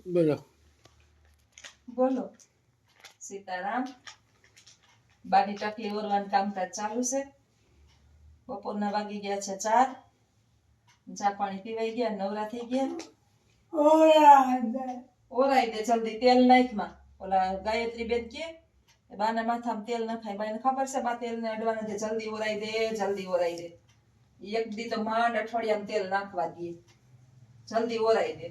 બોલો બોલો સીતારામ. બાની ટકલી ઓરવાનું કામકાજ ચાલુ છે. બપોરના વાગી ગયા છે 4. ચા પાણી પીવાઈ ગયા, નવરા થઈ ગયા. ઓરાઈ દે જલ્દી, તેલ નાખમાં. ઓલા ગાયત્રી બેન કે બાના માથામાં તેલ નખાય. બાને ખબર છે બા તેલ ને અડવાના છે. જલ્દી ઓરાઈ દે, જલ્દી ઓરાઈ દે. એક દી તો માંડ અઠવાડિયામાં તેલ નાખવા દે. જલ્દી ઓરાઈ દે.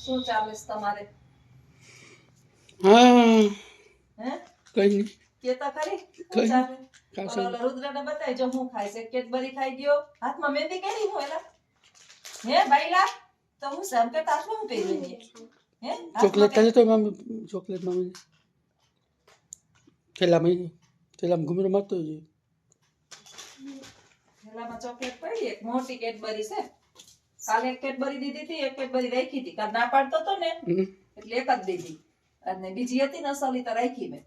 શું ચાલે છે તમારે? હા હે કઈ નહીં કેતા ખરી કઈ શું ચાલે? ખાસું ઓલા રુદ્રને બતાય જો હું ખાય છે. કેડબરી ખાઈ ગયો. હાથમાં મહેંદી કેરી હોય એલા? હે બાઈલા તો હું સમ કે હાથમાં હું પહેરી લે? હે ચોકલેટ ખાલી તો મામી ચોકલેટ મામી થેલામાં ઘૂમરો મારતો જ થેલામાં ચોકલેટ પડી. એક મોટી કેડબરી છે. કાલે એક કેડબરી દીધી હતી, એક કેડબરી રાખી હતી. કાલ ના પાડતો તો ને એટલે એક જ દીધી. અને બીજી હતી ને અસલી તો રાખી મેં.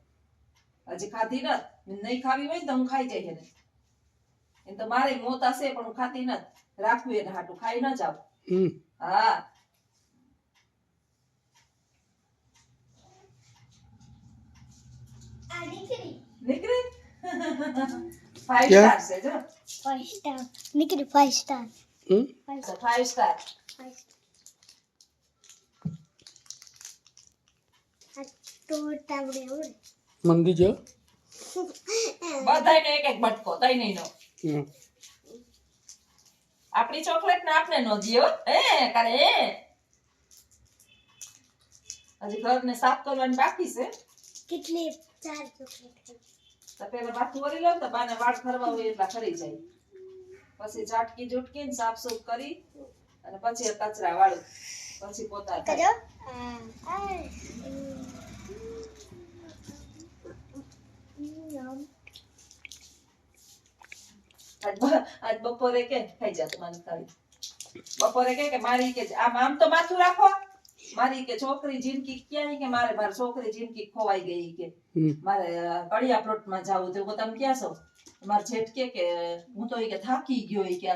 હજી ખાધી નત. નહીં ખાવી હોય ને તો હું ખાઈ જાય ને. એમ તો મારે મોત હશે પણ હું ખાતી નત. રાખવું એને હાટું ખાઈ ન જાવ. હા નીકળી 5 સ્ટાર છે જો. 5 સ્ટાર નીકળી 5 સ્ટાર 5 સ્ટાર. તો તાવડે ઓર મંદી જો બધાયને એક એક બટકો તઈ નહીં નો. આપણી ચોકલેટ ને આપને નો દિયો હે કરે. હજી ઘરને સાફ કરવાનું બાકી છે. કેટલી 4 ચોકલેટ તો પેલા બાથું વળી લો તો બાને વાળ ખરવા હોય એટલા ખરી જાય. પછી ચાટકી જુટકી ને સાફ સૂફ કરી અને પછી કચરા વાળું પછી પોતા કરો આજ બપોરે કે ખાઈ જા તમારી થાળી. બપોરે કે મારી કે આમ તો માથું રાખો. મારી કે છોકરી જિંદગી ક્યાં કે મારી છોકરી જિંદગી ખોવાઈ ગઈ કે મારે કડિયા પ્લોટમાં જાવું તો તમે ક્યાં છો? મારે જેઠ કે હું તો કે થાકી ગયો કે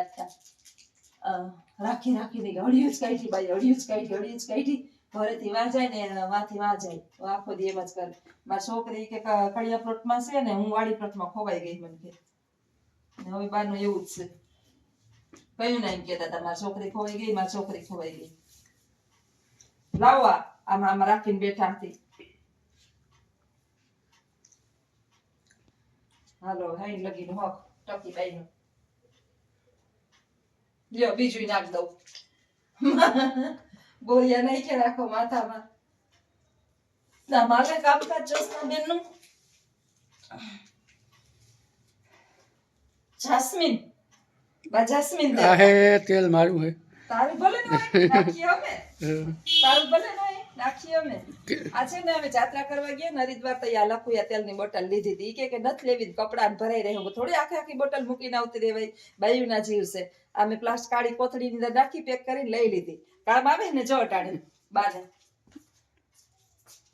રાખી રાખીને હળિયું જ કાઢી બાઈ હળિયું જ કાઢી ઘરેથી વા જાય ને વાથી વા જાય આખો દી એમ જ કરે. મારી છોકરી કે કડિયા પ્લોટમાં છે ને હું વાડી પ્લોટમાં ખોવાઈ ગઈ મને કે. હવે બાનું એવું જ છે. કયું ના એમ કેતા હતા મારી છોકરી ખોવાઈ ગઈ, મારી છોકરી ખોવાઈ ગઈ. લાવવા આમાં રાખીને બેઠા હતી. હાલો હાઈ લગીને હોક ટકી બાઈ નો લ્યો બીજું નાખ દઉં. બોરિયા નહીં કે રાખો માથામાં. ના મારે કામકાજ જોશના બેન નું. જાસ્મીન બા જાસ્મીન દે આ હે તેલ મારું હે તારું ભલે ન હોય નાખીએ અમે. તારું ભલે ન હોય નાખીએ અમે. આ છે ને અમે જાત્રા કરવા ગયા ને હરિદ્વાર તો યા લખુયા તેલની બોટલ લીધી હતી. કે નથી લેવી કપડા ભરાઈ રહે થોડી આખી બોટલ મૂકીને આવતી રહેવાય. બાયુના જીવ છે. અમે પ્લાસ્ટિક કાળી કોથળીની અંદર નાખી પેક કરીને લઈ લીધી. કામ આવે ને જો અટાણે બાને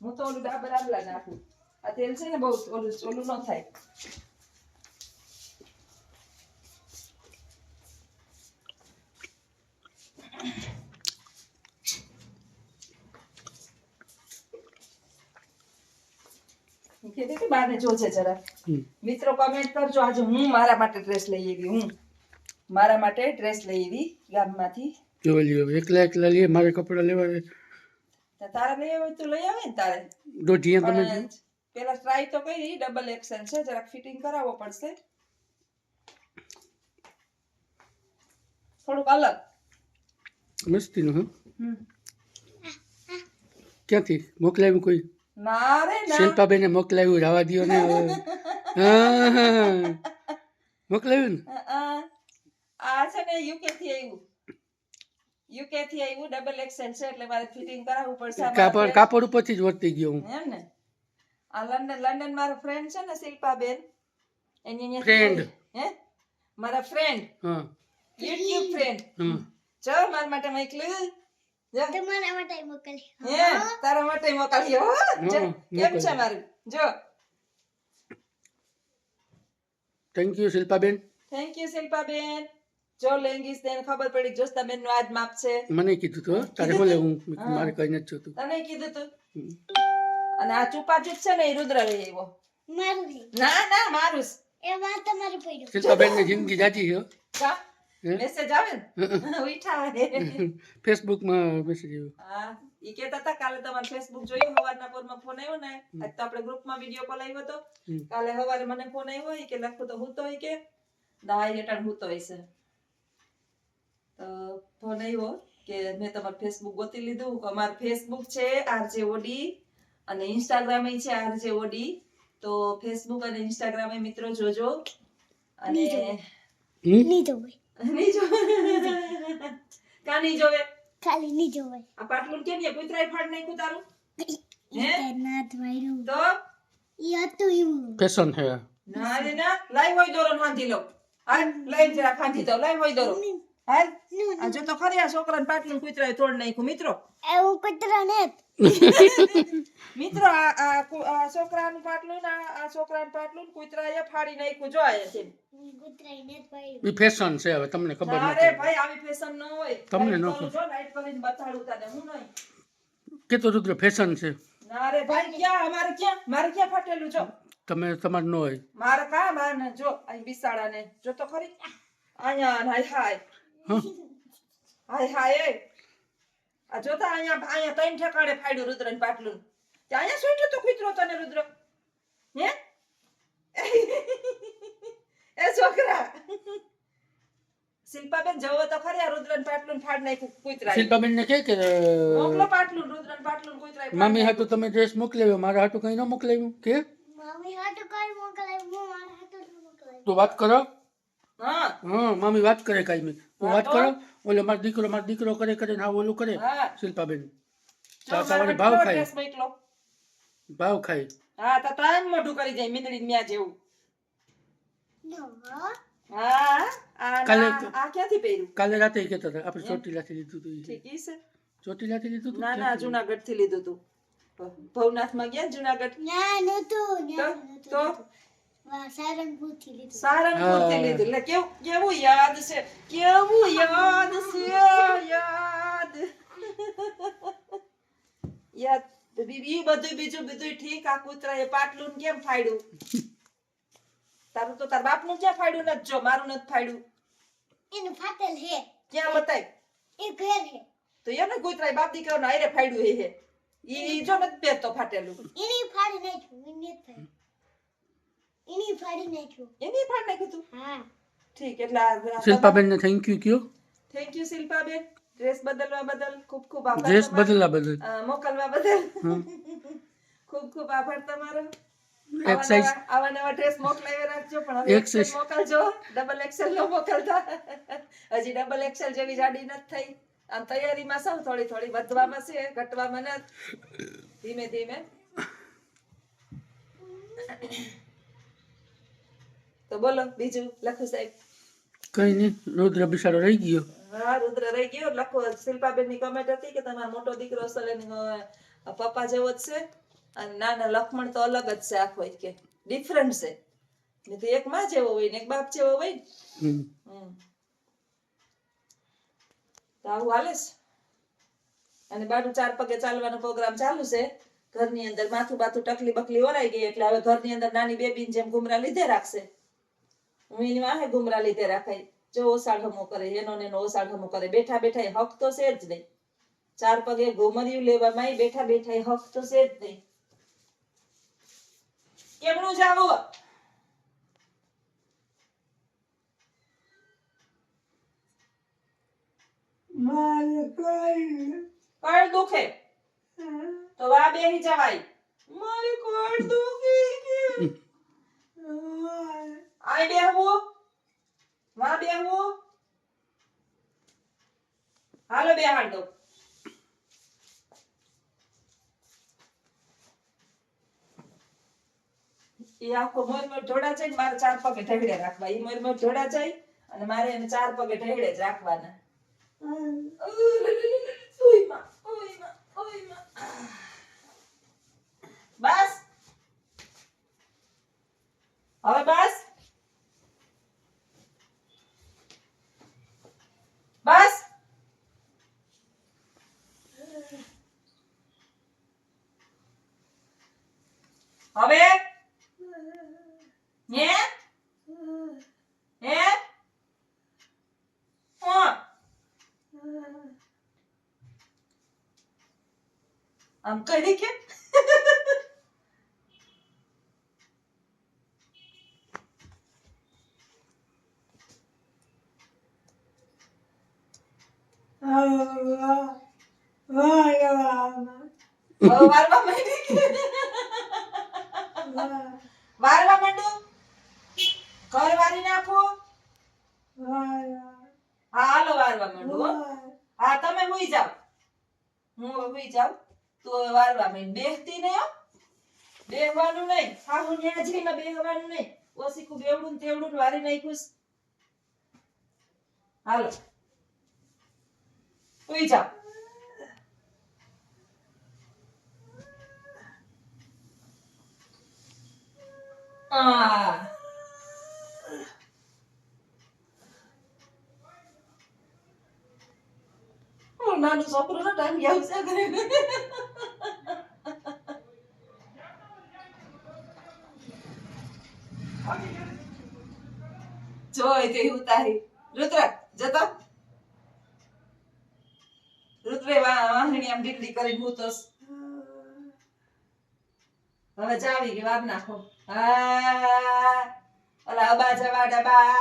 હું તો ઓલું ડાબર આંબલા નાખું. આ તેલ છે ને બહુ ઓલું ન થાય. બાને જોજે જરા. મિત્રો કમેન્ટ કરજો. આજે હું મારા માટે ડ્રેસ લઈ આવી. હું મારા માટે ડ્રેસ લઈ આવી ગામમાંથી. એકલા લઈએ મારે કપડા લેવા તારે લઈ આવે તો લઈ આવે ને તારે. દોઢિયા તમે પેલા ટ્રાય તો કરી ડબલ એક્સેલ છે જરાક ફિટિંગ કરાવવો પડશે થોડુંક અલગ મસ્તીનું હા ક્યાંથી મોકલાવ્યું કોઈ? ના રે ના શિલ્પાબેને મોકલાવ્યું રાવા દો ને હા મોકલાવ્યું ને આ છે ને યુકે થી આવ્યું ડબલ એક્સેલ છે એટલે મારે ફિટિંગ કરાવવું પડશે. કાપડ ઉપરથી જ વર્તી ગયો હું એમ ને. આ લંડન મારો ફ્રેન્ડ છે ને શિલ્પાબેન એની ફ્રેન્ડ હે મારા ફ્રેન્ડ હા યુટ્યુબ ફ્રેન્ડ જો મારા માટે મોકલ્યું. તમારા માટે મોકલી હે તારા માટે મોકલ્યો કેમ છે મારું જો. થેન્ક યુ શિલ્પાબેન. થેન્ક યુ શિલ્પાબેન. જો લેંગીસ ને ખબર પડી જોસ્તાબેન નું આજ માપ છે. મને કીધું તો તારે બોલે હું મેં કીધું મારે કઈ નથી જોતું. તને કીધું તું. અને આ ચૂપાચૂપ છે ને એ રુદ્ર લઈ આવ્યો. મારું છે. ના મારું જ. એમાં તમારું પડ્યું. શિલ્પાબેન ની જિંદગી જાજી છે કા મેસેજ આવે ને ઉઠા ફેસબુકમાં મેસેજ આવ્યો. હા ઈ કહેતા હતા કાલે તમારે ફેસબુક જોયું સવારના પોરમાં ફોન આવ્યો ને આજ તો આપણે ગ્રુપમાં વિડિયો કોલ આવ્યો તો કાલે સવારે મને ફોન આવ્યો ઈ કે લખું તો હું તો ઈ કે દાઈ હેઠળ હું તો હશે તો ફોન આવ્યો કે મેં તમારું ફેસબુક ગોતી લીધું અમારું ફેસબુક છે આરજે ઓડી અને ઇન્સ્ટાગ્રામ છે આરજે ઓડી તો ફેસબુક અને ઇન્સ્ટાગ્રામ મિત્રો જોજો અને નહીં જોવે. નહીં જો કા નહીં જોવે ખાલી નહીં જોવે. આ પાટલું કેમ એ કૂતરાય ફાડ નાખ્યું તારું હે ના થવાયું. તો ઈ હતું એવું. ફેશન હે ના રે ના લાઈ હોય દોરો બાંધી લઉં હાલ લઈ જરા બાંધી દઉં લાઈ હોય દોરો હાલ આ જો તો ખરી આ છોકરાને પાટલું કૂતરાય તોડ નાખ્યું મિત્રો એવું કૂતરા ને મિત્રો આ છોકરાનું પાટલું ને આ છોકરાનું પાટલું કૂતરાએ ફાડી નાખ્યું જો આ છે કૂતરા ને થવાયું. એ ફેશન છે હવે તમને ખબર અરે નથી ભાઈ આવી ફેશન ન હોય તમને ન લાઈટ કરું જો લાઈટ કરીને બતાડું તને હું નહીં કે તો રુદ્ર ફેશન છે ના રે ભાઈ ક્યાં મારે ક્યાં ફાટેલું જો તમે તમાર ન હોય મારે કા માને જો અહીં બિસાડાને જો તો ખરી અહીંયા હાય હાય હાય હાય આ જોતા અહીંયા ત્રણ ઠેકાણે ફાડ્યું રુદ્રને પાટલું તે અહીંયા સુઈટું તો કૂતરો તને રુદ્ર હે એ છોકરા શિલ્પાબેન જવો તો ખરી આ રુદ્રને પાટલું ફાડ નાખ્યું કૂતરા શિલ્પાબેન ને કે મોકલો પાટલું રુદ્રને પાટલું કૂતરા મામી હાટુ તમે ડ્રેસ મોકલાવ્યો મારા હાટુ કઈ ન મોકલાવ્યું કે મમ્મી હાટુ કઈ મોકલાય હું મારા હાટુ મોકલાય. તું વાત કરો હા મામી વાત કરે કાઈ તું વાત કરો ઓલો મારો દીકરો કરે કરે ને આ ઓલું કરે હા શિલ્પાબેન જો સવારે મારો ભાવ ડ્રેસ ખાય મોકલો ભાવ ખાય હા તો તાન મોઢું કરી જાય મીંદડી મ્યા જેવું નો હા આ ક્યાંથી પહેર્યું કાલે રાતે કહેતા હતા આપણે ચોટીલાથી લીધું હતું ઠીક ઈ છે ચોટીલાથી લીધું હતું ના જુનાગઢ થી લીધું તું ભવનાથ માં ગયા જુનાગઢ ના નતું તો સારંગપુર થી લીધું. સારંગપુર થી લીધું એટલે કેવું યાદ છે કેવું યાદ છે યાદ ઈ બધું બીજું ઠીક આ કૂતરાએ પાટલું ને કેમ ફાડ્યું તારું તો તાર બાપનું ક્યાં ફાડ્યું નથી જો મારું નથી ફાડ્યું એનું ફાટેલ હે ક્યાં બતાય એ ઘેર હે તો એને કૂતરાએ બાપ દીકરાનો આયરે ફાડ્યું હે ઈ જો નથી પહેરતો ફાટેલું એની ફાડી નાખ્યું એની થાય એની ફાડી નાખ્યું એની ફાડ નાખ્યું તું હા ઠીક એટલે શિલ્પાબેન ને થેન્ક યુ કયો થેન્ક યુ શિલ્પાબેન ડ્રેસ બદલવા બદલ ખૂબ ખૂબ આભાર ડ્રેસ તમારો. બદલા બદલ મોકલવા બદલ ખૂબ ખૂબ આભાર તમારો એક સાઈઝ આવા નવા ડ્રેસ મોકલાવી રાખજો પણ હવે એક size. XL મોકલજો ડબલ એક્સેલ નો મોકલતા હજી ડબલ એક્સેલ જેવી જાડી નથી થઈ આમ તૈયારીમાં સૌ થોડી થોડી વધવામાં છે ઘટવામાં નથી ધીમે ધીમે તો બોલો બીજું લખો સાહેબ કઈ નહીં રુદ્ર બિચારો રહી ગયો હા રુદ્ર રહી ગયો લખો શિલ્પાબેન ની કમેન્ટ હતી કે તમારો મોટો દીકરો અસલ પપ્પા જેવો જ છે અને નાના લક્ષ્મણ તો અલગ જ છે આખો કે ડિફરન્ટ છે ને તો એક માં જેવો હોય ને એક બાપ જેવો હોય તો આવું હાલે છે અને બાજુ 4 પગે ચાલવાનો પ્રોગ્રામ ચાલુ છે ઘરની અંદર માથું બાથું ટકલી બકલી ઓરાઈ ગઈ એટલે હવે ઘરની અંદર નાની બેબી જેમ ઘુમરા લીધે રાખશે હું એની વાહે ઘુમરા લીધે રાખાય જો ઓસાઢમો કરે એનો ને એનો ઓસાઢમો કરે બેઠા બેઠા હક તો છે જ નહીં 4 પગે ઘુમરિયું લેવામાં બેઠા બેઠા હક તો છે જ નહીં કેમનું જાવું મારે કઈ દુખે તો વા બેહી જવાય મારે કઈ દુખે આય બેહવું વા બેહવું હાલો બેહાડ દો એ આખો મોર ઢોળા જાય મારે 4 પગે ઢેગડે રાખવા ઈ મોર ઢોળા જાય અને મારે એને 4 પગે ઢેગડે જ રાખવાના બસ હવે બસ હવે હે હે આમ કરી કે વારવા માંડી વારવા માંડો ઘર વારી નાખો હા હાલો વારવા માંડો હો. હા તમે હુઈ જાવ હું હુઈ જાવ તું હવે વારવા માંડ બેસતી નહીં હો બેહવાનું નહીં હા હું ન્યાજીમાં બેહવાનું નહીં ઓસીકું બેવડું ને તેવડું વારી નાખ્યું છે. હાલો હુઈ જાવ નાનું છોકરું ટાઈમ આવશે જોઈ તે ઉતારી રુદ્ર જતો રુદ્રે વાહણી આમ ડીકડી કરીને મૂતોસ હવે જાવી કે વાર નાખો હા ઓલા અબા જવા ડબા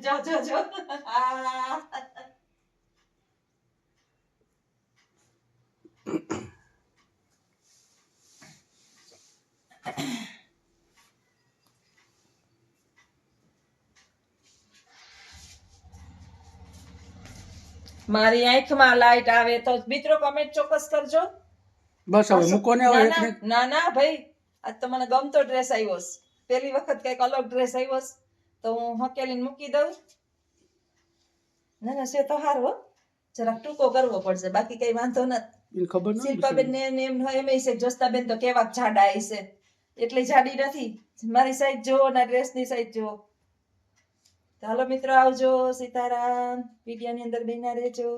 જો જો જો હા મારી આંખમાં લાઈટ આવે તો મિત્રો કમેન્ટ ચોક્કસ કરજો. બસ હવે મૂકો ને હવે ના, ના ના ભાઈ આજ તો મને ગમતો ડ્રેસ આવ્યો છે. પહેલી વખત કઈક અલગ ડ્રેસ આવ્યો છે તો હું હકેલીને મૂકી દઉં. ના ના છે તો હારો જરાક ટૂંકો કરવો પડશે બાકી કઈ વાંધો નથી. એને ખબર ન શિલ્પાબેન ને એમ હોય એમ છે જોસ્તાબેન તો કેવા જાડા છે એટલી જાડી નથી. મારી સાઈઝ જોવો ના ડ્રેસની સાઈઝ જોવો. હાલો મિત્રો આવજો. સીતારામ. વિડિયોની અંદર બેના રહેજો.